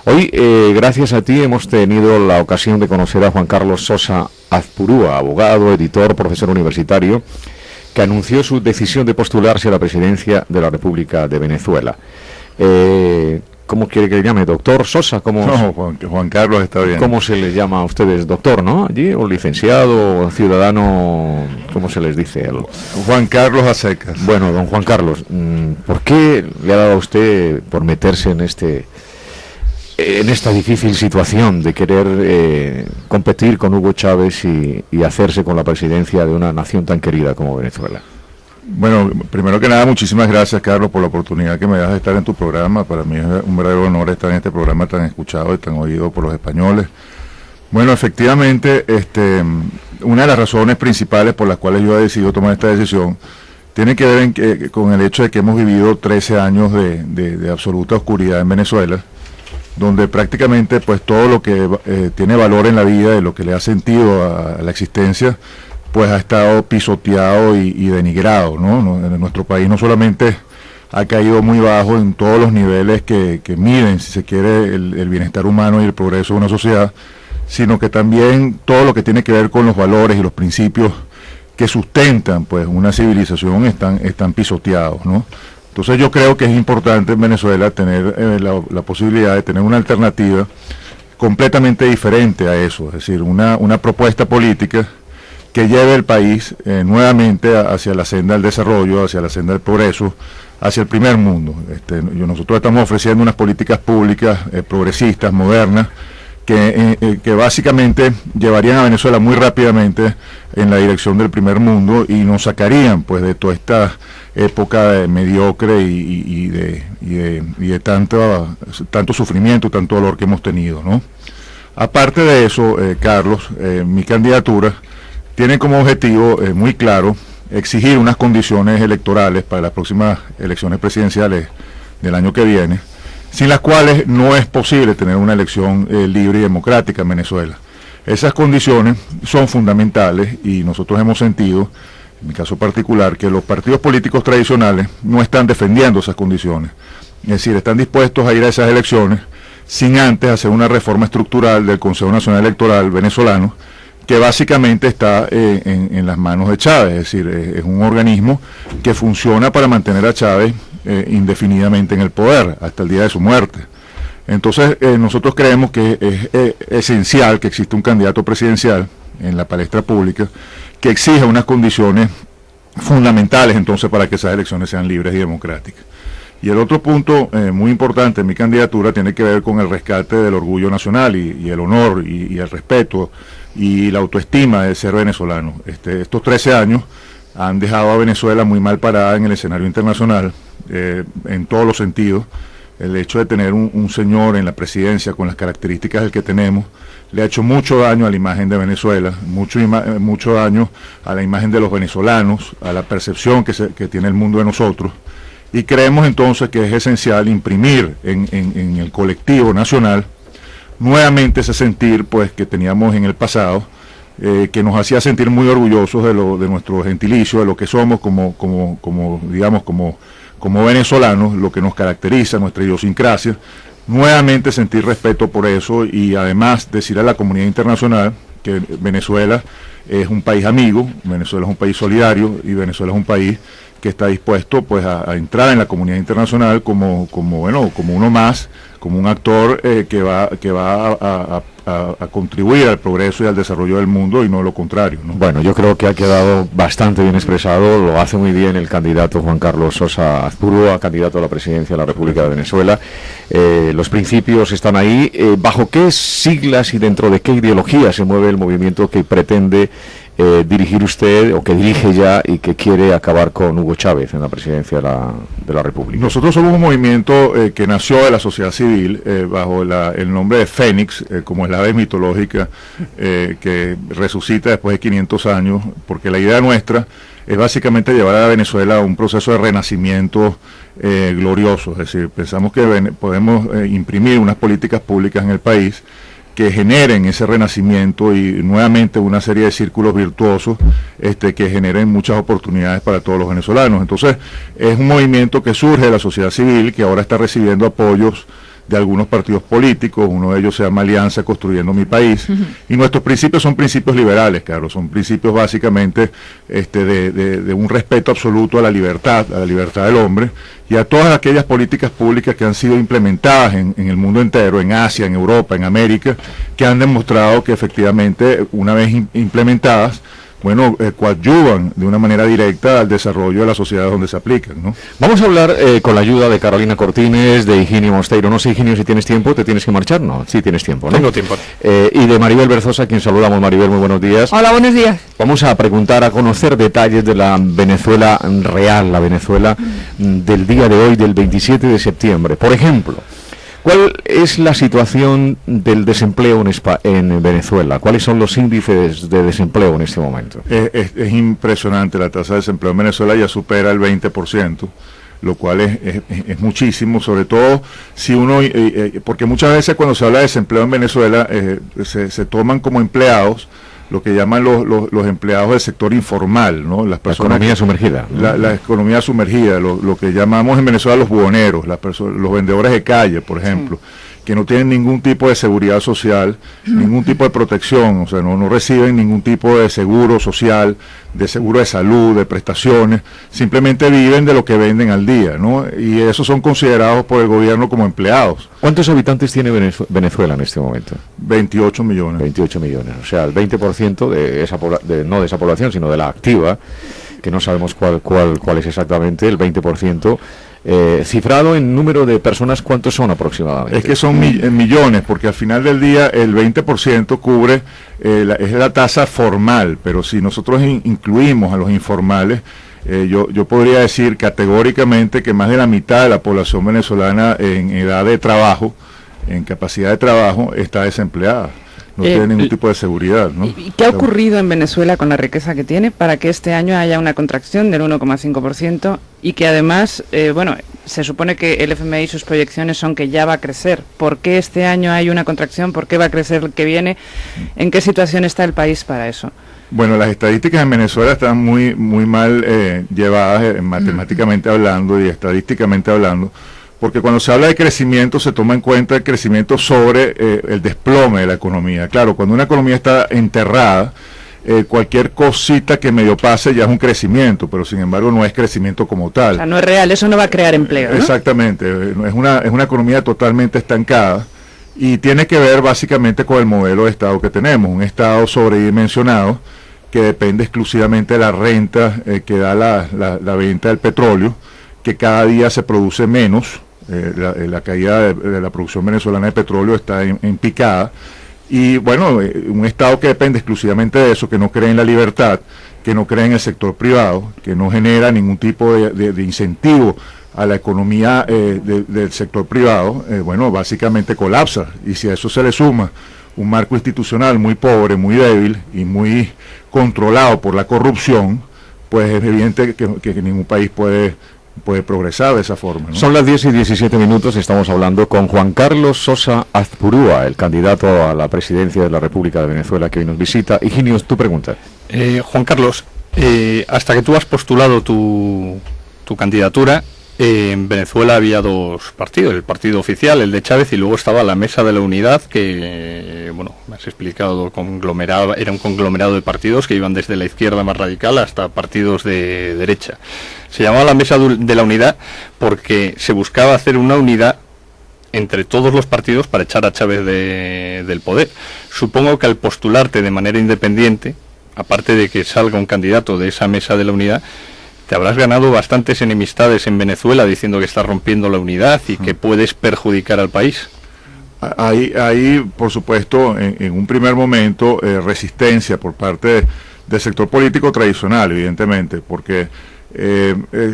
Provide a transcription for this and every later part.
Hoy, gracias a ti, hemos tenido la ocasión de conocer a Juan Carlos Sosa Azpurúa, abogado, editor, profesor universitario, que anunció su decisión de postularse a la presidencia de la República de Venezuela. ¿Cómo quiere que le llame? ¿Doctor Sosa? ¿Cómo, no, Juan Carlos está bien. ¿Cómo se les llama a ustedes? ¿Doctor, no? ¿Allí? ¿O licenciado? ¿O ciudadano? ¿Cómo se les dice? Juan Carlos a secas. Bueno, don Juan Carlos, ¿por qué le ha dado a usted por meterse en esta difícil situación de querer competir con Hugo Chávez y hacerse con la presidencia de una nación tan querida como Venezuela? Bueno, primero que nada, muchísimas gracias, Carlos, por la oportunidad que me das de estar en tu programa. Para mí es un verdadero honor estar en este programa tan escuchado y tan oído por los españoles. Bueno, efectivamente, una de las razones principales por las cuales yo he decidido tomar esta decisión tiene que ver con el hecho de que hemos vivido 13 años de absoluta oscuridad en Venezuela, donde prácticamente pues todo lo que tiene valor en la vida y lo que le ha sentido a la existencia pues ha estado pisoteado y denigrado, ¿no? En nuestro país no solamente ha caído muy bajo en todos los niveles que miden, si se quiere, el bienestar humano y el progreso de una sociedad, sino que también todo lo que tiene que ver con los valores y los principios que sustentan pues una civilización están pisoteados, ¿no? Entonces yo creo que es importante en Venezuela tener la posibilidad de tener una alternativa completamente diferente a eso, es decir, una propuesta política que lleve el país nuevamente hacia la senda del desarrollo, hacia la senda del progreso, hacia el primer mundo. Nosotros estamos ofreciendo unas políticas públicas progresistas, modernas, que básicamente llevarían a Venezuela muy rápidamente en la dirección del primer mundo y nos sacarían pues de toda esta época mediocre y de tanto sufrimiento, tanto dolor que hemos tenido, ¿no? Aparte de eso, Carlos, mi candidatura tiene como objetivo muy claro exigir unas condiciones electorales para las próximas elecciones presidenciales del año que viene, sin las cuales no es posible tener una elección libre y democrática en Venezuela. Esas condiciones son fundamentales y nosotros hemos sentido, en mi caso particular, que los partidos políticos tradicionales no están defendiendo esas condiciones. Es decir, están dispuestos a ir a esas elecciones sin antes hacer una reforma estructural del Consejo Nacional Electoral venezolano, que básicamente está en las manos de Chávez, es decir, es un organismo que funciona para mantener a Chávez indefinidamente en el poder, hasta el día de su muerte. Entonces, nosotros creemos que es esencial que exista un candidato presidencial en la palestra pública que exija unas condiciones fundamentales entonces para que esas elecciones sean libres y democráticas. Y el otro punto muy importante en mi candidatura tiene que ver con el rescate del orgullo nacional y el honor y el respeto y la autoestima de ser venezolano. Estos 13 años han dejado a Venezuela muy mal parada en el escenario internacional, en todos los sentidos. El hecho de tener un señor en la presidencia con las características del que tenemos le ha hecho mucho daño a la imagen de Venezuela, mucho daño a la imagen de los venezolanos, a la percepción que tiene el mundo de nosotros. Y creemos entonces que es esencial imprimir en el colectivo nacional nuevamente ese sentir pues que teníamos en el pasado, que nos hacía sentir muy orgullosos de nuestro gentilicio, de lo que somos como venezolanos, lo que nos caracteriza, nuestra idiosincrasia, nuevamente sentir respeto por eso y además decir a la comunidad internacional que Venezuela es un país amigo, Venezuela es un país solidario y Venezuela es un país que está dispuesto pues a entrar en la comunidad internacional como uno más, como un actor que va a contribuir al progreso y al desarrollo del mundo y no lo contrario, ¿no? Bueno, yo creo que ha quedado bastante bien expresado, lo hace muy bien el candidato Juan Carlos Sosa Azpurúa, candidato a la presidencia de la República de Venezuela. Los principios están ahí. ¿Bajo qué siglas y dentro de qué ideología se mueve el movimiento que pretende dirigir usted o que dirige ya y que quiere acabar con Hugo Chávez en la presidencia de la República? Nosotros somos un movimiento que nació de la sociedad civil bajo el nombre de Fénix, como es la ave mitológica que resucita después de 500 años, porque la idea nuestra es básicamente llevar a Venezuela a un proceso de renacimiento glorioso, es decir, pensamos que podemos imprimir unas políticas públicas en el país que generen ese renacimiento y nuevamente una serie de círculos virtuosos que generen muchas oportunidades para todos los venezolanos. Entonces es un movimiento que surge de la sociedad civil, que ahora está recibiendo apoyos de algunos partidos políticos, uno de ellos se llama Alianza Construyendo Mi País, y nuestros principios son principios liberales, Carlos, son principios básicamente de un respeto absoluto a la libertad del hombre, y a todas aquellas políticas públicas que han sido implementadas en el mundo entero, en Asia, en Europa, en América, que han demostrado que efectivamente, una vez implementadas, bueno, coadyuvan de una manera directa al desarrollo de la sociedad donde se aplican, ¿no? Vamos a hablar con la ayuda de Carolina Cortines, de Higinio Mosteiro. No sé, Higinio, si tienes tiempo, ¿te tienes que marchar? No, sí tienes tiempo, ¿no? Tengo tiempo. Y de Maribel Berzosa, a quien saludamos. Maribel, muy buenos días. Hola, buenos días. Vamos a preguntar, a conocer detalles de la Venezuela real, la Venezuela del día de hoy, del 27 de septiembre. Por ejemplo, ¿cuál es la situación del desempleo en Venezuela? ¿Cuáles son los índices de desempleo en este momento? Es impresionante, la tasa de desempleo en Venezuela ya supera el 20%, lo cual es muchísimo, sobre todo si uno, porque muchas veces cuando se habla de desempleo en Venezuela se toman como empleados lo que llaman los empleados del sector informal, ¿no? Las personas, la economía sumergida. La economía sumergida, lo que llamamos en Venezuela los buhoneros, los vendedores de calle, por ejemplo, que no tienen ningún tipo de seguridad social, ningún tipo de protección, o sea, no reciben ningún tipo de seguro social, de seguro de salud, de prestaciones, simplemente viven de lo que venden al día, ¿no? Y esos son considerados por el gobierno como empleados. ¿Cuántos habitantes tiene Venezuela en este momento? 28 millones. 28 millones, o sea, el 20% de esa no de esa población, sino de la activa, que no sabemos cuál es exactamente, el 20%. Cifrado en número de personas, ¿cuántos son aproximadamente? Es que son millones, porque al final del día el 20% cubre, es la tasa formal, pero si nosotros incluimos a los informales, yo podría decir categóricamente que más de la mitad de la población venezolana en edad de trabajo, en capacidad de trabajo, está desempleada. No tiene ningún tipo de seguridad, ¿no? ¿Y qué ha ocurrido en Venezuela con la riqueza que tiene para que este año haya una contracción del 1,5% y que además, se supone que el FMI y sus proyecciones son que ya va a crecer? ¿Por qué este año hay una contracción? ¿Por qué va a crecer el que viene? ¿En qué situación está el país para eso? Bueno, las estadísticas en Venezuela están muy mal llevadas matemáticamente hablando y estadísticamente hablando, porque cuando se habla de crecimiento se toma en cuenta el crecimiento sobre el desplome de la economía. Claro, cuando una economía está enterrada, cualquier cosita que medio pase ya es un crecimiento, pero sin embargo no es crecimiento como tal. O sea, no es real, eso no va a crear empleo, ¿no? Exactamente, es una economía totalmente estancada y tiene que ver básicamente con el modelo de Estado que tenemos, un Estado sobredimensionado que depende exclusivamente de la renta que da la venta del petróleo, que cada día se produce menos. La caída de la producción venezolana de petróleo está en picada, y bueno, un Estado que depende exclusivamente de eso, que no cree en la libertad, que no cree en el sector privado, que no genera ningún tipo de incentivo a la economía del sector privado, bueno, básicamente colapsa. Y si a eso se le suma un marco institucional muy pobre, muy débil y muy controlado por la corrupción, pues es evidente que ningún país puede progresar de esa forma, ¿no? Son las 10:17, estamos hablando con Juan Carlos Sosa Azpurúa, el candidato a la presidencia de la República de Venezuela, que hoy nos visita. Higinio, tu pregunta. Juan Carlos, hasta que tú has postulado tu candidatura, en Venezuela había dos partidos, el partido oficial, el de Chávez, y luego estaba la Mesa de la Unidad, que, me has explicado, era un conglomerado de partidos que iban desde la izquierda más radical hasta partidos de derecha. Se llamaba la Mesa de la Unidad porque se buscaba hacer una unidad entre todos los partidos para echar a Chávez del poder. Supongo que al postularte de manera independiente, aparte de que salga un candidato de esa Mesa de la Unidad, te habrás ganado bastantes enemistades en Venezuela diciendo que estás rompiendo la unidad y que puedes perjudicar al país. Hay por supuesto, en un primer momento, resistencia por parte del sector político tradicional, evidentemente, porque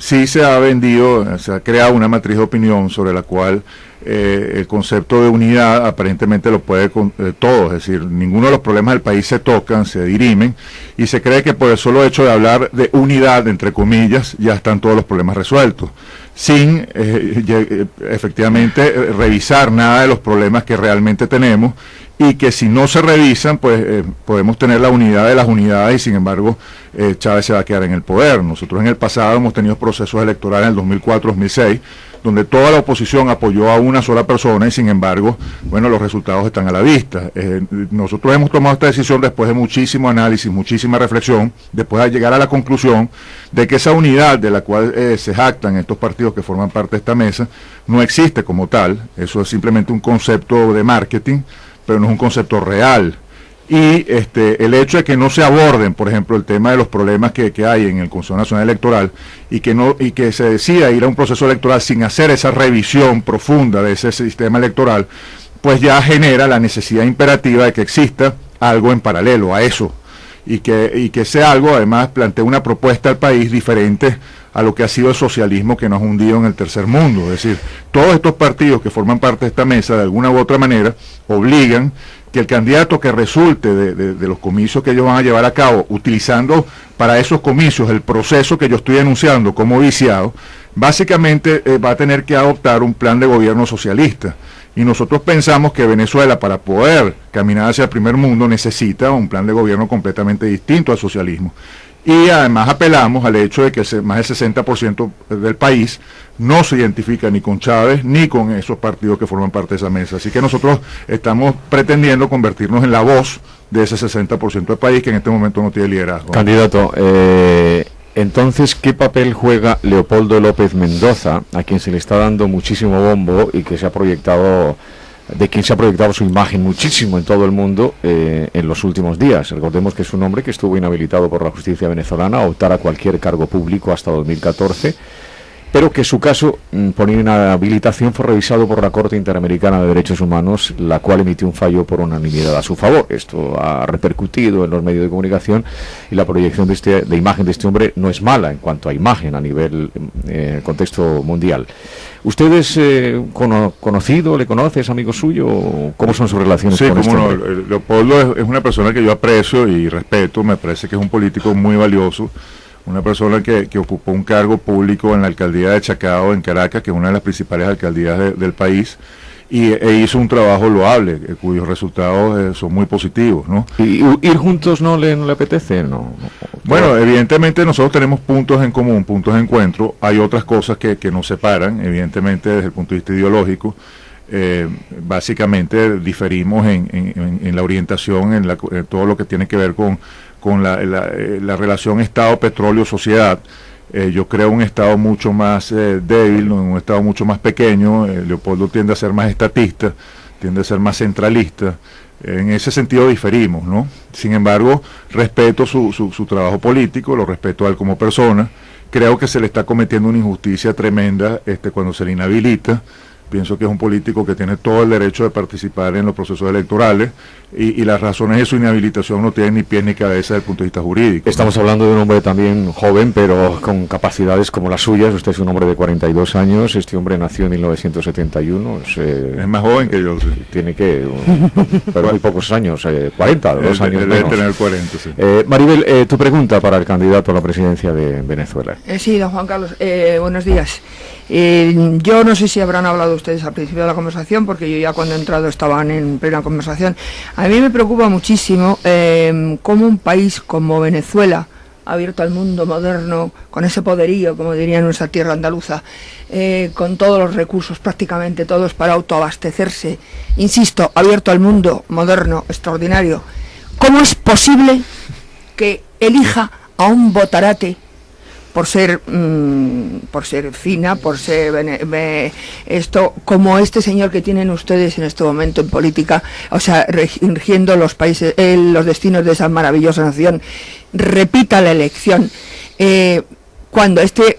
sí se ha vendido, se ha creado una matriz de opinión sobre la cual el concepto de unidad aparentemente lo puede todo, es decir, ninguno de los problemas del país se tocan, se dirimen, y se cree que por el solo hecho de hablar de unidad, entre comillas, ya están todos los problemas resueltos, sin efectivamente revisar nada de los problemas que realmente tenemos, y que si no se revisan, pues podemos tener la unidad de las unidades y sin embargo Chávez se va a quedar en el poder. Nosotros en el pasado hemos tenido procesos electorales en el 2004-2006, donde toda la oposición apoyó a una sola persona y sin embargo, bueno, los resultados están a la vista. Nosotros hemos tomado esta decisión después de muchísimo análisis, muchísima reflexión, después de llegar a la conclusión de que esa unidad de la cual se jactan estos partidos que forman parte de esta mesa no existe como tal. Eso es simplemente un concepto de marketing, pero no es un concepto real. Y el hecho de que no se aborden, por ejemplo, el tema de los problemas que hay en el Consejo Nacional Electoral y que se decida ir a un proceso electoral sin hacer esa revisión profunda de ese sistema electoral, pues ya genera la necesidad imperativa de que exista algo en paralelo a eso y que ese algo además plantea una propuesta al país diferente a lo que ha sido el socialismo que nos ha hundido en el tercer mundo. Es decir, todos estos partidos que forman parte de esta mesa de alguna u otra manera obligan que el candidato que resulte de los comicios que ellos van a llevar a cabo, utilizando para esos comicios el proceso que yo estoy denunciando como viciado, básicamente va a tener que adoptar un plan de gobierno socialista. Y nosotros pensamos que Venezuela, para poder caminar hacia el primer mundo, necesita un plan de gobierno completamente distinto al socialismo. Y además apelamos al hecho de que más del 60% del país no se identifica ni con Chávez ni con esos partidos que forman parte de esa mesa. Así que nosotros estamos pretendiendo convertirnos en la voz de ese 60% del país que en este momento no tiene liderazgo. Candidato, entonces, ¿qué papel juega Leopoldo López Mendoza, a quien se le está dando muchísimo bombo y que se ha proyectado, de quien se ha proyectado su imagen muchísimo en todo el mundo en los últimos días? Recordemos que es un hombre que estuvo inhabilitado por la justicia venezolana a optar a cualquier cargo público hasta 2014, pero que su caso por inhabilitación fue revisado por la Corte Interamericana de Derechos Humanos, la cual emitió un fallo por unanimidad a su favor. Esto ha repercutido en los medios de comunicación y la proyección de imagen de este hombre no es mala en cuanto a imagen a nivel contexto mundial. ¿Usted es conocido, le conoce, es amigo suyo? ¿Cómo son sus relaciones con este hombre? Sí, Leopoldo es una persona que yo aprecio y respeto, me parece que es un político muy valioso, una persona que ocupó un cargo público en la alcaldía de Chacao, en Caracas, que es una de las principales alcaldías del país, e hizo un trabajo loable, cuyos resultados son muy positivos, ¿no? ¿Y ir juntos no le apetece? No. Bueno, evidentemente nosotros tenemos puntos en común, puntos de encuentro. Hay otras cosas que nos separan, evidentemente desde el punto de vista ideológico. Básicamente diferimos en la orientación, en todo lo que tiene que ver con la relación Estado-Petróleo-Sociedad. Yo creo un Estado mucho más débil, un Estado mucho más pequeño. Leopoldo tiende a ser más estatista, tiende a ser más centralista. En ese sentido diferimos, ¿no? Sin embargo, respeto su trabajo político, lo respeto a él como persona. Creo que se le está cometiendo una injusticia tremenda cuando se le inhabilita. Pienso que es un político que tiene todo el derecho de participar en los procesos electorales y las razones de su inhabilitación no tienen ni pies ni cabeza desde el punto de vista jurídico. Estamos hablando de un hombre también joven, pero con capacidades como las suyas. Usted es un hombre de 42 años, este hombre nació en 1971. Es más joven que yo, sí. Tiene pero muy pocos años, 40, 2 años debe menos. tener 40, sí. Maribel, tu pregunta para el candidato a la presidencia de Venezuela. Sí, don Juan Carlos, buenos días. Yo no sé si habrán hablado ustedes al principio de la conversación, porque yo ya cuando he entrado estaban en plena conversación. A mí me preocupa muchísimo cómo un país como Venezuela, abierto al mundo moderno, con ese poderío, como diría en nuestra tierra andaluza, con todos los recursos, prácticamente todos, para autoabastecerse, insisto, abierto al mundo moderno, extraordinario, ¿cómo es posible que elija a un botarate por ser fina, por ser esto, como este señor que tienen ustedes en este momento en política, o sea, rigiendo los países, los destinos de esa maravillosa nación, repita la elección? Cuando este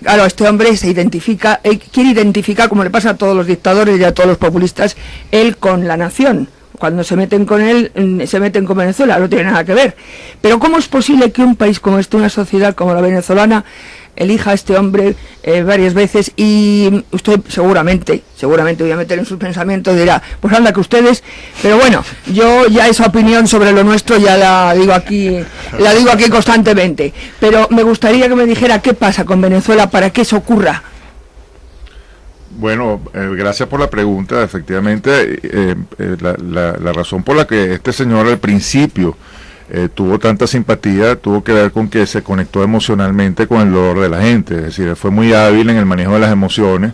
hombre se identifica, quiere identificar, como le pasa a todos los dictadores y a todos los populistas, él con la nación. Cuando se meten con él, se meten con Venezuela, no tiene nada que ver. Pero ¿cómo es posible que un país como este, una sociedad como la venezolana, elija a este hombre varias veces? Y usted seguramente voy a meter en sus pensamientos, dirá, pues anda que ustedes, pero bueno, yo ya esa opinión sobre lo nuestro ya la digo aquí constantemente. Pero me gustaría que me dijera qué pasa con Venezuela para que eso ocurra. Bueno, gracias por la pregunta. Efectivamente, la razón por la que este señor al principio tuvo tanta simpatía tuvo que ver con que se conectó emocionalmente con el dolor de la gente. Es decir, fue muy hábil en el manejo de las emociones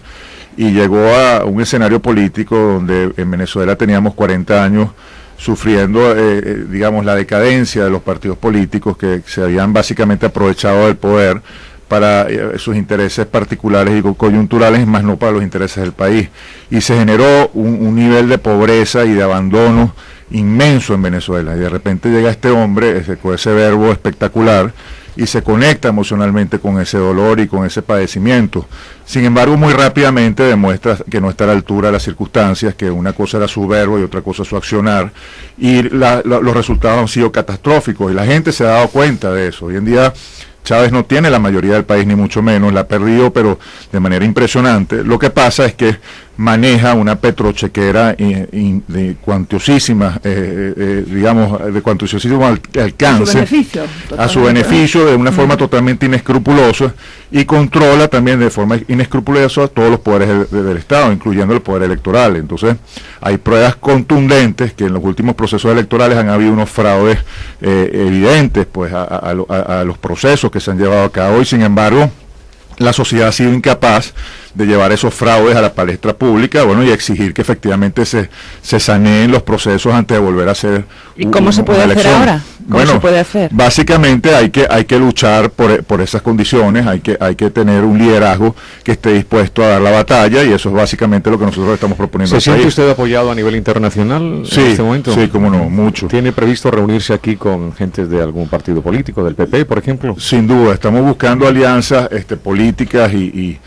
y llegó a un escenario político donde en Venezuela teníamos 40 años sufriendo, digamos, la decadencia de los partidos políticos que se habían básicamente aprovechado del poder para sus intereses particulares y coyunturales, más no para los intereses del país. Y se generó un nivel de pobreza y de abandono inmenso en Venezuela. Y de repente llega este hombre con ese verbo espectacular y se conecta emocionalmente con ese dolor y con ese padecimiento. Sin embargo, muy rápidamente demuestra que no está a la altura de las circunstancias, que una cosa era su verbo y otra cosa su accionar, y los resultados han sido catastróficos, y la gente se ha dado cuenta de eso. Hoy en día Chávez no tiene la mayoría del país, ni mucho menos, la ha perdido, pero de manera impresionante. Lo que pasa es que maneja una petrochequera de cuantiosísima, digamos, de cuantiosísimo alcance, a su beneficio, de una forma totalmente inescrupulosa, y controla también de forma inescrupulosa todos los poderes del Estado, incluyendo el poder electoral. Entonces, hay pruebas contundentes que en los últimos procesos electorales han habido unos fraudes evidentes, pues, a los procesos que se han llevado a cabo, y sin embargo, la sociedad ha sido incapaz de llevar esos fraudes a la palestra pública, bueno, y exigir que efectivamente se saneen los procesos antes de volver a hacer ¿Y cómo se puede hacer ahora? ¿Cómo se puede hacer? Básicamente hay que luchar por esas condiciones, hay que tener un liderazgo que esté dispuesto a dar la batalla, y eso es básicamente lo que nosotros estamos proponiendo. ¿Se siente usted apoyado a nivel internacional en este momento? Sí, cómo no, mucho. ¿Tiene previsto reunirse aquí con gente de algún partido político, del PP, por ejemplo? Sin duda, estamos buscando alianzas políticas y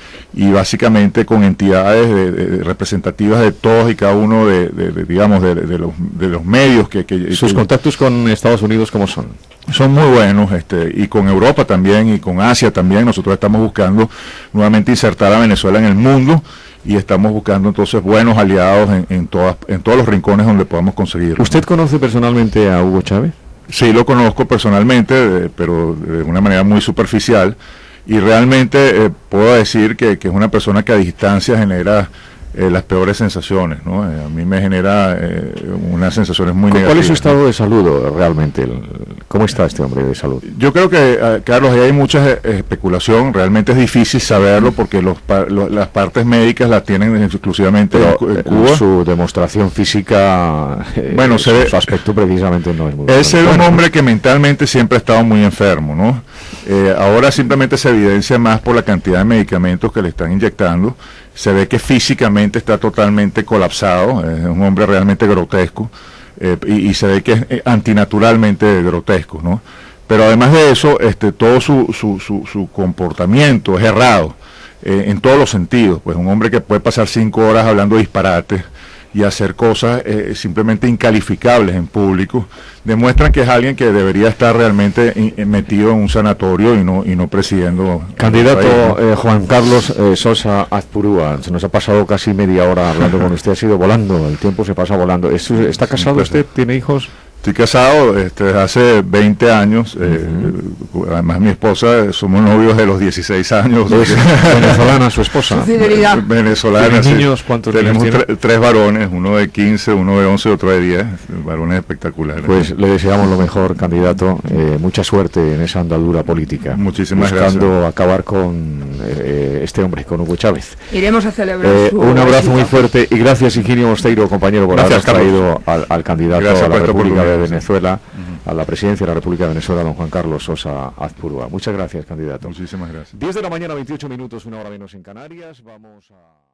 básicamente con entidades representativas de todos y cada uno de los medios ¿Sus contactos con Estados Unidos cómo son? Son muy buenos, y con Europa también y con Asia también. Nosotros estamos buscando nuevamente insertar a Venezuela en el mundo, y estamos buscando entonces buenos aliados en todos los rincones donde podamos conseguirlo. ¿Usted conoce personalmente a Hugo Chávez? Sí, lo conozco personalmente, pero de una manera muy superficial. Y realmente puedo decir que es una persona que a distancia genera las peores sensaciones, ¿no? A mí me genera unas sensaciones muy negativas. ¿Cuál es su estado de salud realmente? ¿Cómo está este hombre de salud? Yo creo que, Carlos, ahí hay mucha especulación. Realmente es difícil saberlo porque las partes médicas las tienen exclusivamente en Cuba. Su demostración física, bueno, su aspecto precisamente no es muy bueno. Es un hombre que mentalmente siempre ha estado muy enfermo, ¿no? Ahora simplemente se evidencia más por la cantidad de medicamentos que le están inyectando. Se ve que físicamente está totalmente colapsado, es un hombre realmente grotesco, y se ve que es antinaturalmente grotesco, ¿no? Pero además de eso, todo su comportamiento es errado, en todos los sentidos. Pues un hombre que puede pasar 5 horas hablando disparates y hacer cosas simplemente incalificables en público, demuestran que es alguien que debería estar realmente metido en un sanatorio y no presidiendo. Candidato Juan Carlos Sosa Azpurúa, se nos ha pasado casi media hora hablando con usted, ha sido volando, el tiempo se pasa volando. ¿Está casado usted? ¿Tiene hijos? Estoy casado desde hace 20 años, además mi esposa, somos novios de los 16 años. ¿Venezolana su esposa? Fidelidad. Venezolana, sí. ¿Niños? ¿Cuántos tenemos niños tiene? 3 varones, uno de 15, uno de 11 y otro de 10, varones espectaculares. Pues le deseamos lo mejor, candidato, mucha suerte en esa andadura política. Muchísimas buscando gracias. acabar con este hombre, con Hugo Chávez. Iremos a celebrar un abrazo muy fuerte y gracias, Ingenio Mosteiro, compañero, por haber traído al candidato a la República de Venezuela, a la presidencia de la República de Venezuela, don Juan Carlos Sosa Azpurúa. Muchas gracias, candidato. Muchísimas gracias. 10 de la mañana, 28 minutos, una hora menos en Canarias. Vamos a...